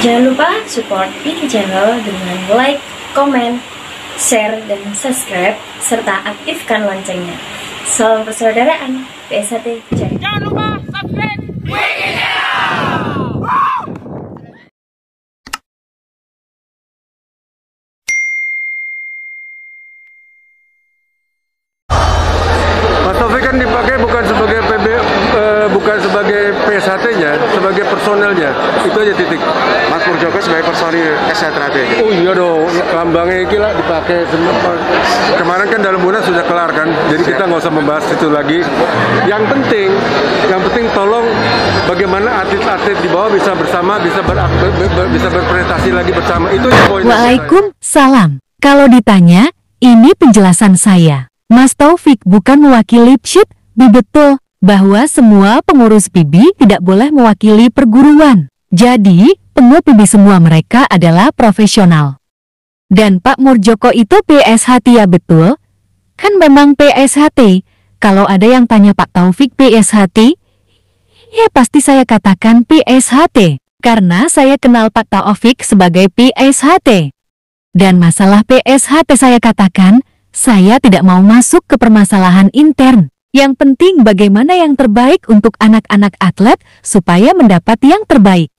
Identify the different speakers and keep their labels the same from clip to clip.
Speaker 1: Jangan lupa support Piki Channel dengan like, comment, share, dan subscribe, serta aktifkan loncengnya. Salam persaudaraan, PSHT Jaya.
Speaker 2: Jangan lupa subscribe Piki Channel.
Speaker 3: Mas Taufik kan dipakai bukan sebagai bukan sebagai PSHT-nya, sebagai personelnya. Itu aja titik.
Speaker 4: Mas Murjoko sebagai personil SHT.
Speaker 3: Oh iya dong, lambangnya gila dipakai semua. Kemarin kan dalam bulan sudah kelar kan, jadi kita nggak usah membahas itu lagi. Yang penting tolong bagaimana atlet-atlet di bawah bisa bersama, bisa berprestasi lagi bersama. Itu aja poin.
Speaker 5: Waalaikumsalam. Kalau ditanya, ini penjelasan saya. Mas Taufik bukan mewakili PSHT, betul bahwa semua pengurus PIBI tidak boleh mewakili perguruan. Jadi, pengurus PIBI semua mereka adalah profesional. Dan Pak Murjoko itu PSHT ya betul? Kan memang PSHT. Kalau ada yang tanya Pak Taufik PSHT, ya pasti saya katakan PSHT. Karena saya kenal Pak Taufik sebagai PSHT. Dan masalah PSHT saya katakan, saya tidak mau masuk ke permasalahan intern. Yang penting bagaimana yang terbaik untuk anak-anak atlet supaya mendapat yang terbaik.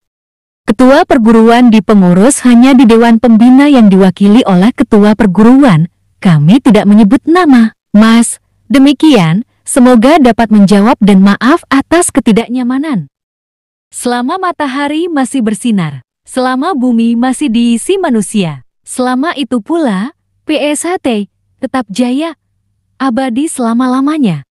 Speaker 5: Ketua perguruan di pengurus hanya di Dewan Pembina yang diwakili oleh ketua perguruan. Kami tidak menyebut nama. Mas, demikian, semoga dapat menjawab dan maaf atas ketidaknyamanan. Selama matahari masih bersinar, selama bumi masih diisi manusia, selama itu pula, PSHT tetap jaya, abadi selama-lamanya.